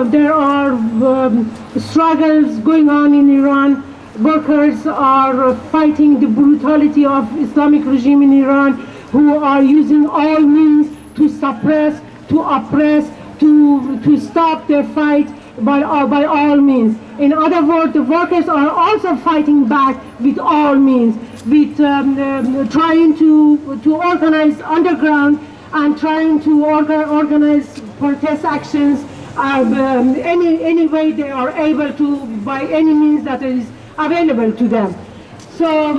there are struggles going on in Iran. Workers are fighting the brutality of Islamic regime in Iran, who are using all means to suppress, to oppress, to stop their fight by all means. In other words, the workers are also fighting back with all means, with trying to organize underground and trying to organize protest actions any way they are able to, by any means that is available to them. So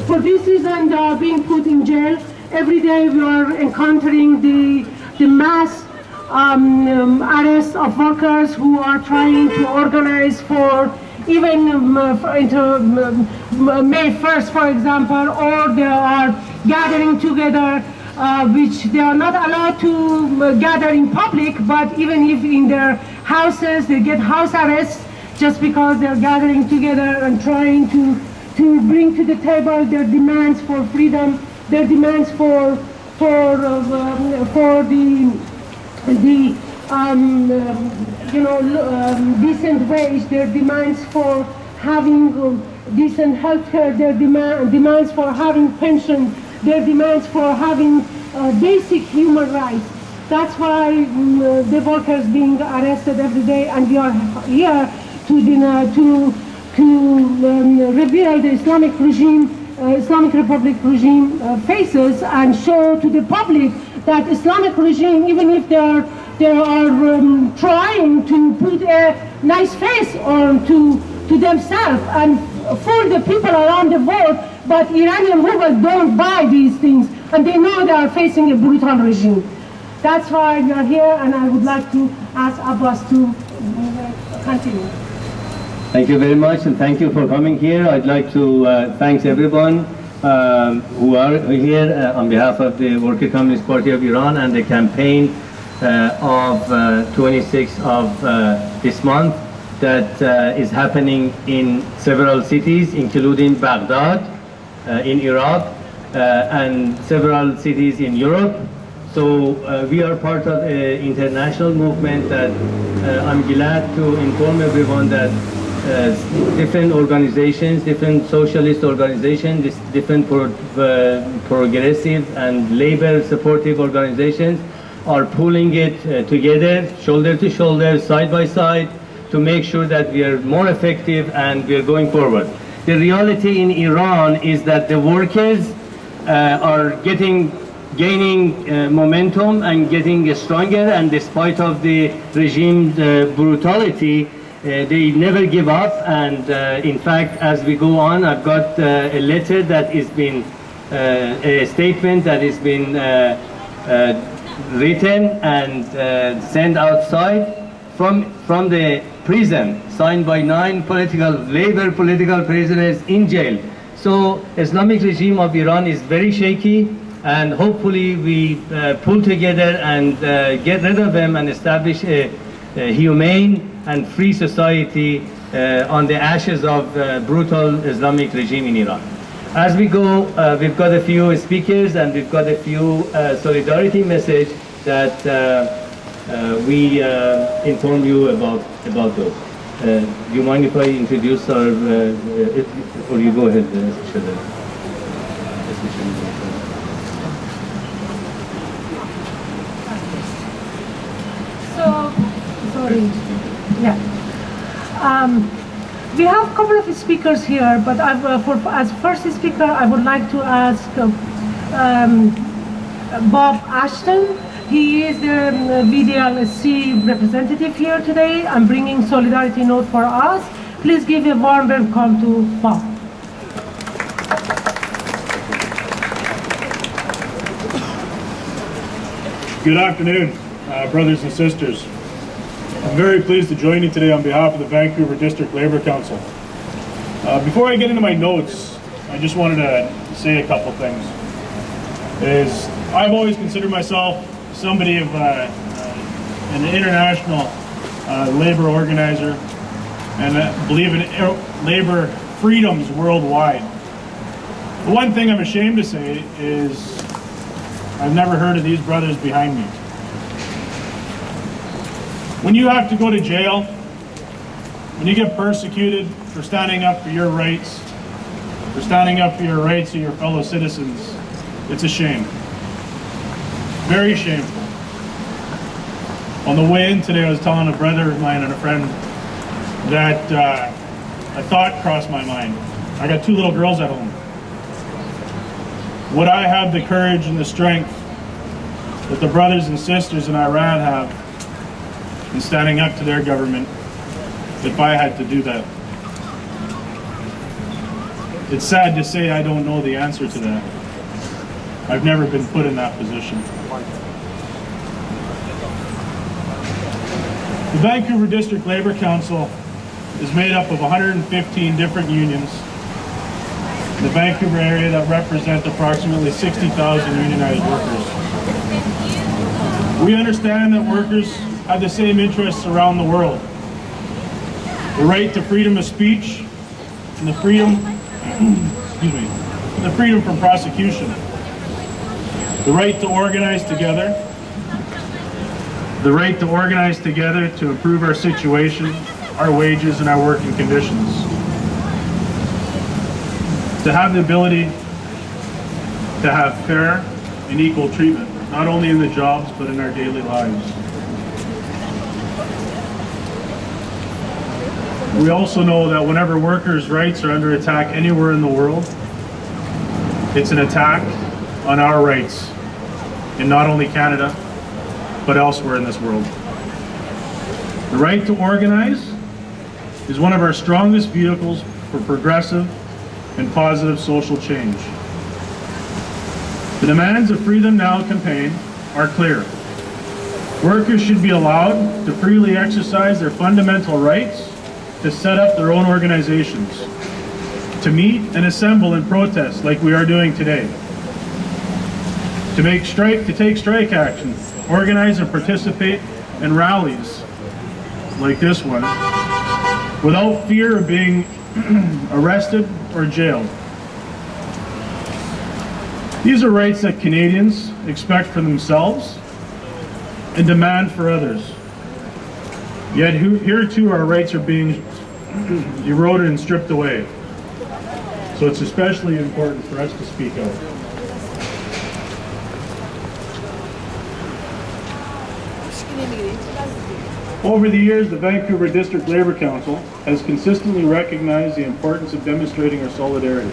for this reason they are being put in jail. Every day we are encountering the mass arrests of workers who are trying to organize for even May 1st, for example, or they are gathering together, which they are not allowed to gather in public, but even if in their houses they get house arrests just because they are gathering together and trying to bring to the table their demands for freedom, their demands for decent wage, their demands for having decent health care, their demands for having pension, their demands for having basic human rights. That's why the workers being arrested every day, and we are here to reveal the Islamic regime, Islamic Republic regime faces, and show to the public that Islamic regime, even if they are trying to put a nice face on to themselves and for the people around the world, but Iranian workers don't buy these things, and they know they are facing a brutal regime. That's why we are here, and I would like to ask Abbas to continue. Thank you very much, and thank you for coming here. I'd like to thank everyone who are here on behalf of the Worker Communist Party of Iran and the campaign of 26th of this month that is happening in several cities, including Baghdad in Iraq and several cities in Europe. So we are part of an international movement that I'm glad to inform everyone that different organizations, different socialist organizations, different progressive and labor supportive organizations are pulling it together, shoulder to shoulder, side by side, to make sure that we are more effective and we are going forward. The reality in Iran is that the workers are gaining momentum and getting stronger, and despite of the regime's brutality, they never give up. And in fact, as we go on, I've got a letter that has been a statement that has been written and sent outside from the prison, signed by 9 labor political prisoners in jail. So Islamic regime of Iran is very shaky, and hopefully we pull together and get rid of them and establish a humane and free society on the ashes of brutal Islamic regime in Iran. As we go, we've got a few speakers and we've got a few solidarity message that we inform you about those. Do you mind if I introduce our, or you go ahead, Sorry. Yeah. We have a couple of speakers here, but as first speaker, I would like to ask Bob Ashton. He is the VDLC representative here today. I'm bringing solidarity note for us. Please give a warm welcome to Bob. Good afternoon, brothers and sisters. I'm very pleased to join you today on behalf of the Vancouver District Labour Council. Before I get into my notes, I just wanted to say a couple things. I've always considered myself somebody of an international labor organizer, and believe in labor freedoms worldwide. The one thing I'm ashamed to say is I've never heard of these brothers behind me. When you have to go to jail, when you get persecuted for standing up for your rights, for standing up for your rights to your fellow citizens, it's a shame. Very shameful. On the way in today, I was telling a brother of mine and a friend that a thought crossed my mind. I got 2 little girls at home. Would I have the courage and the strength that the brothers and sisters in Iran have in standing up to their government if I had to do that? It's sad to say I don't know the answer to that. I've never been put in that position. The Vancouver District Labour Council is made up of 115 different unions in the Vancouver area that represent approximately 60,000 unionized workers. We understand that workers have the same interests around the world. The right to freedom of speech and the freedom, the freedom from prosecution. The right to organize together. The right to organize together to improve our situation, our wages, and our working conditions. To have the ability to have fair and equal treatment, not only in the jobs, but in our daily lives. We also know that whenever workers' rights are under attack anywhere in the world, it's an attack on our rights in not only Canada, but elsewhere in this world. The right to organize is one of our strongest vehicles for progressive and positive social change. The demands of Free Them Now campaign are clear. Workers should be allowed to freely exercise their fundamental rights to set up their own organizations, to meet and assemble in protest like we are doing today, to take strike action, organize and participate in rallies like this one without fear of being arrested or jailed. These are rights that Canadians expect for themselves and demand for others. Yet here too our rights are being eroded and stripped away. So it's especially important for us to speak out. Over the years, the Vancouver District Labour Council has consistently recognized the importance of demonstrating our solidarity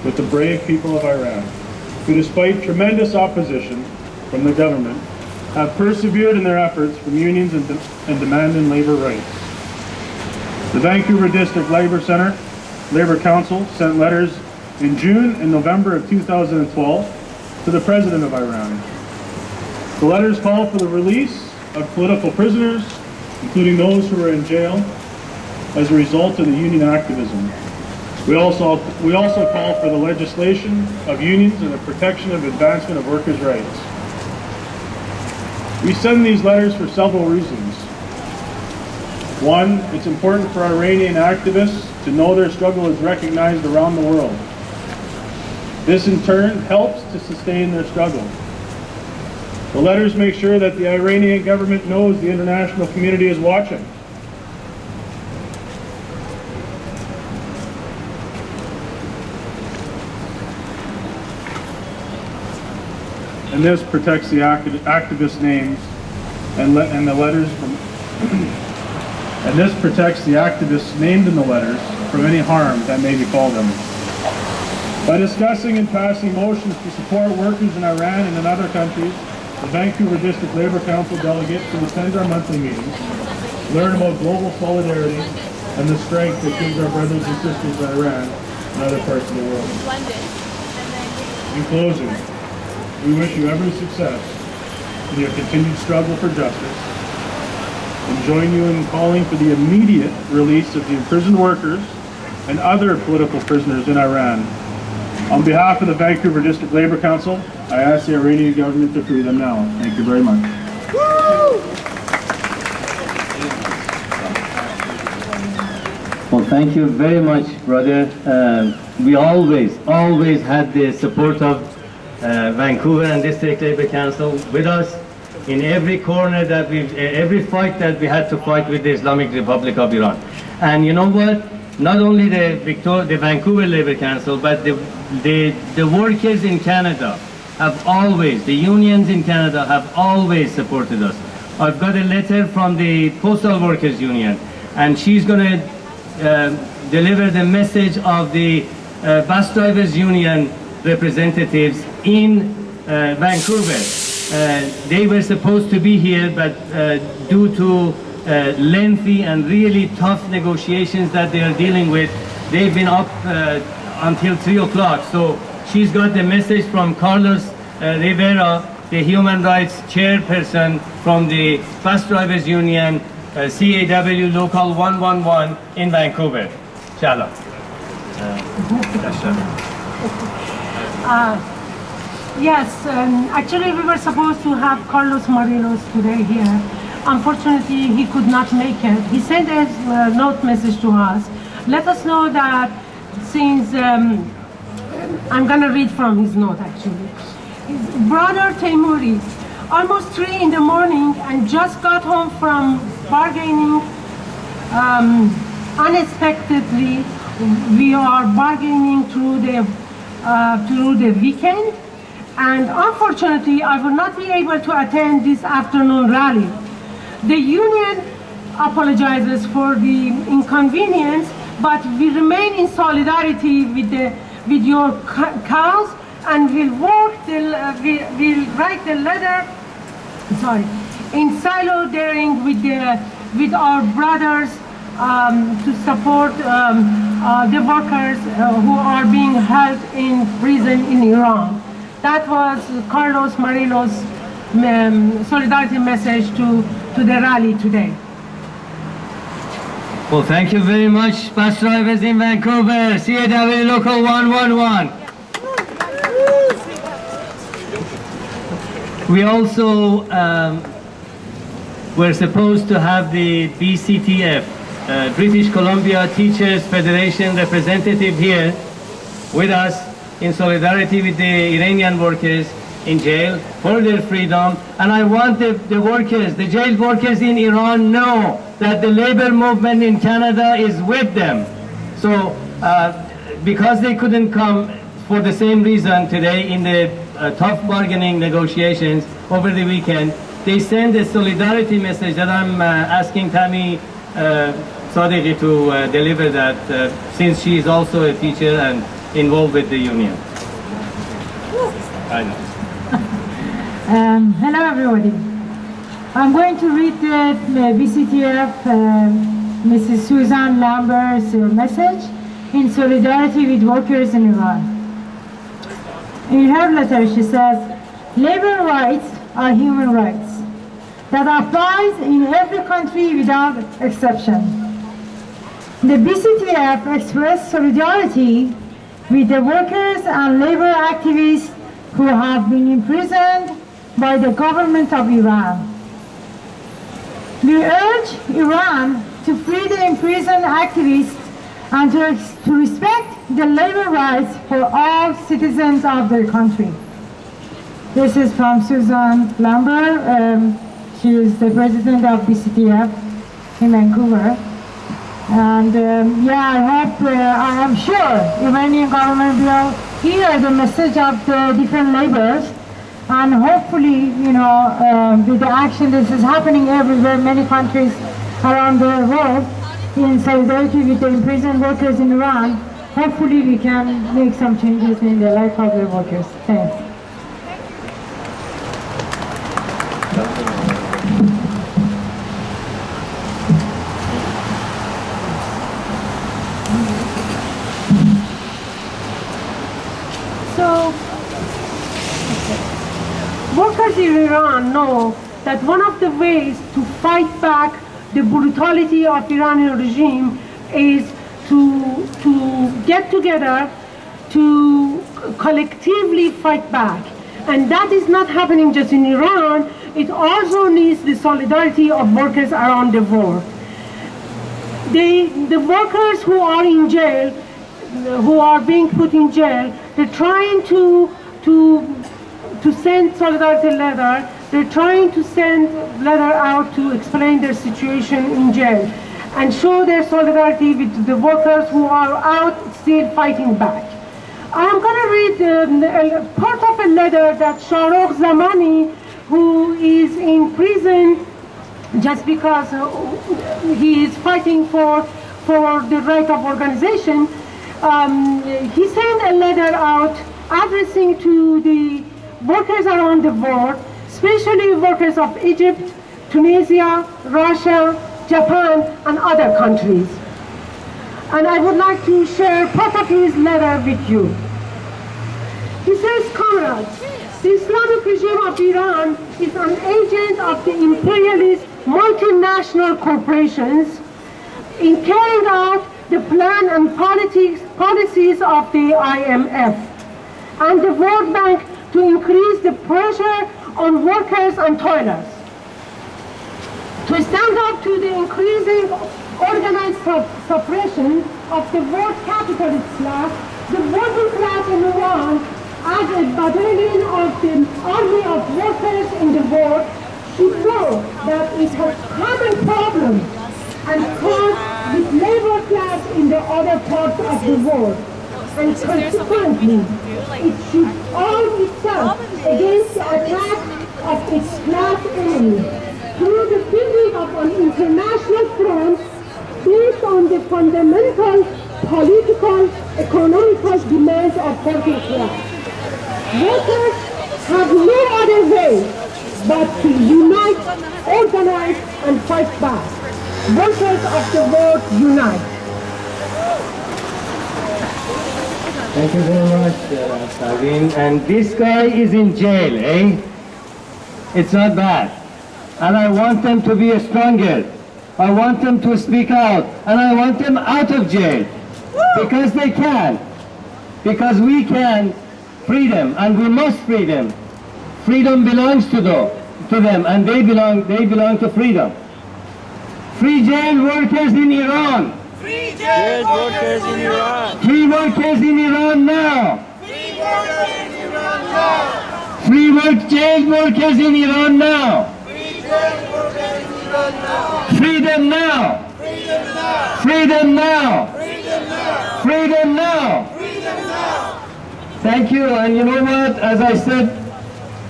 with the brave people of Iran, who despite tremendous opposition from the government, have persevered in their efforts from unions and demanding labour rights. The Vancouver District Labour Council sent letters in June and November of 2012 to the President of Iran. The letters call for the release of political prisoners, including those who are in jail as a result of the union activism. We also call for the legislation of unions and the protection of advancement of workers' rights. We send these letters for several reasons. One, it's important for Iranian activists to know their struggle is recognized around the world. This in turn helps to sustain their struggle. The letters make sure that the Iranian government knows the international community is watching. And this protects the activist names and the letters from and this protects the activists named in the letters from any harm that may befall them. By discussing and passing motions to support workers in Iran and in other countries, the Vancouver District Labour Council delegates will attend our monthly meetings, learn about global solidarity and the strength that gives our brothers and sisters in Iran and other parts of the world. In closing, we wish you every success in your continued struggle for justice and join you in calling for the immediate release of the imprisoned workers and other political prisoners in Iran. On behalf of the Vancouver District Labour Council, I ask the Iranian government to free them now. Thank you very much. Well, thank you very much, brother. We always had the support of Vancouver and District Labour Council with us. in every corner that every fight that we had to fight with the Islamic Republic of Iran. And you know what? Not only the Vancouver Labour Council, but the workers in Canada have always, the unions in Canada have always supported us. I've got a letter from the Postal Workers Union, and she's going to deliver the message of the Bus Drivers Union representatives in Vancouver. They were supposed to be here, but due to lengthy and really tough negotiations that they are dealing with, they've been up until 3 o'clock. So she's got the message from Carlos Rivera, the human rights chairperson from the Bus Drivers Union, CAW Local 111 in Vancouver. Shalom. Yes, actually we were supposed to have Carlos Morelos today here. Unfortunately, he could not make it. He sent a note message to us. Let us know that since, I'm gonna read from his note actually. His brother Teimuri, almost 3 in the morning and just got home from bargaining. Unexpectedly, we are bargaining through the weekend. And unfortunately, I will not be able to attend this afternoon rally. The union apologizes for the inconvenience, but we remain in solidarity with your cause, and we'll write the letter. In solidarity with our brothers to support the workers who are being held in prison in Iran. That was Carlos Morelos' solidarity message to the rally today. Well, thank you very much, bus drivers in Vancouver, CAW Local 111. We also were supposed to have the BCTF, British Columbia Teachers Federation representative here with us in solidarity with the Iranian workers in jail for their freedom. And I want the workers, the jailed workers in Iran know that the labor movement in Canada is with them. So because they couldn't come for the same reason today in the tough bargaining negotiations over the weekend, they send a solidarity message that I'm asking Tammy Sadiqi to deliver that since she is also a teacher and involved with the union. I know. Hello everybody. I'm going to read the BCTF Mrs. Susan Lambert's message in solidarity with workers in Iran. In her letter she says, labor rights are human rights that applies in every country without exception. The BCTF expressed solidarity with the workers and labor activists who have been imprisoned by the government of Iran. We urge Iran to free the imprisoned activists and to respect the labor rights for all citizens of their country. This is from Susan Lambert. She is the president of BCTF in Vancouver. And I am sure Iranian government will hear the message of the different labors, and hopefully, with the action this is happening everywhere, many countries around the world, in solidarity with the imprisoned workers in Iran, hopefully we can make some changes in the life of the workers. Thanks. Workers in Iran know that one of the ways to fight back the brutality of Iranian regime is to get together to collectively fight back. And that is not happening just in Iran, it also needs the solidarity of workers around the world. The workers who are in jail, who are being put in jail, they're trying to send solidarity letter they're trying to send letter out to explain their situation in jail and show their solidarity with the workers who are out still fighting back. I am going to read part of a letter that Shahrokh Zamani, who is in prison just because he is fighting for the right of organization, he sent a letter out addressing to the workers around the world, especially workers of Egypt, Tunisia, Russia, Japan, and other countries. And I would like to share part of his letter with you. He says, comrades, the Islamic regime of Iran is an agent of the imperialist multinational corporations in carrying out the plan and policies of the IMF and the World Bank to increase the pressure on workers and toilers. To stand up to the increasing organized suppression of the world capitalist class, the working class in Iran, as a battalion of the army of workers in the world, should know that it has common problems and cause with labor class in the other parts of the world. And consequently, it should arm itself against the attack of its class enemies through the building of an international front based on the fundamental political, economical demands of working class. Workers have no other way but to unite, organize, and fight back. Workers of the world unite. Thank you very much, Fa'alin. And this guy is in jail, eh? It's not bad. And I want them to be stronger. I want them to speak out. And I want them out of jail. Because they can. Because we can free them. And we must free them. Freedom belongs to them. And they belong to freedom. Free jail workers in Iran. Free jail workers in Iran. Free workers in Iran now. Free workers in Iran now. Free jail workers in Iran now. Free jail workers in Iran now. Freedom now. Freedom now. Freedom now. Freedom now. Freedom now. Freedom now. Thank you. And you know what? As I said,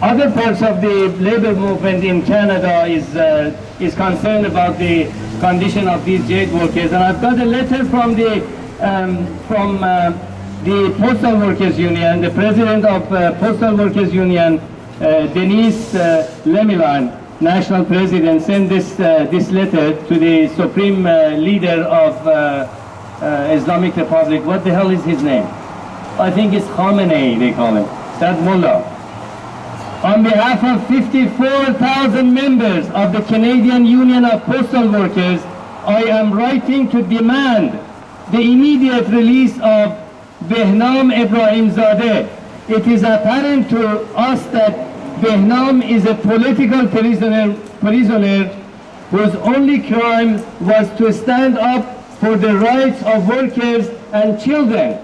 other parts of the labor movement in Canada is concerned about the condition of these jail workers. And I've got a letter from the Postal Workers Union, the president of Postal Workers Union, Denise Lemilan, national president, sent this letter to the supreme leader of Islamic Republic. What the hell is his name? I think it's Khamenei, they call him. That mullah. On behalf of 54,000 members of the Canadian Union of Postal Workers, I am writing to demand the immediate release of Behnam Ebrahimzadeh. It is apparent to us that Behnam is a political prisoner whose only crime was to stand up for the rights of workers and children.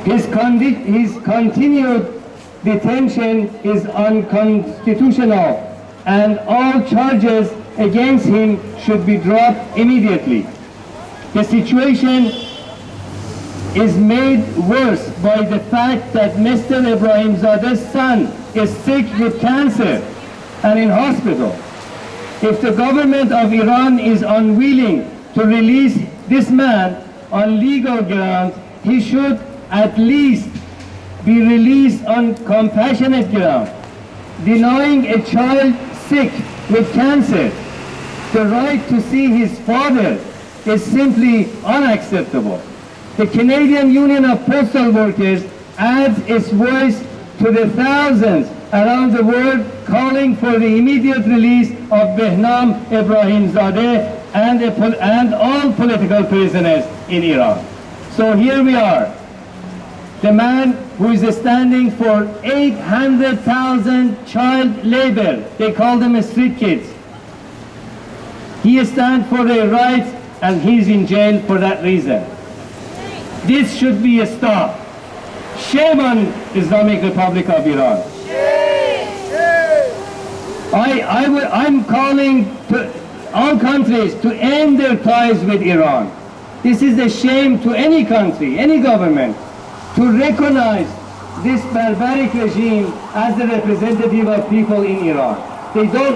His continued detention is unconstitutional, and all charges against him should be dropped immediately. The situation is made worse by the fact that Mr. Ebrahimzadeh's son is sick with cancer and in hospital. If the government of Iran is unwilling to release this man on legal grounds, he should at least be released on compassionate grounds. Denying a child sick with cancer the right to see his father is simply unacceptable. The Canadian Union of Postal Workers adds its voice to the thousands around the world calling for the immediate release of Behnam Ebrahimzadeh and all political prisoners in Iran. So here we are. The man who is standing for 800,000 child labor, they call them street kids. He stands for their rights and he's in jail for that reason. This should be stopped. Shame on Islamic Republic of Iran. Shame. I'm calling to all countries to end their ties with Iran. This is a shame to any country, any government, to recognize this barbaric regime as the representative of people in Iran. They don't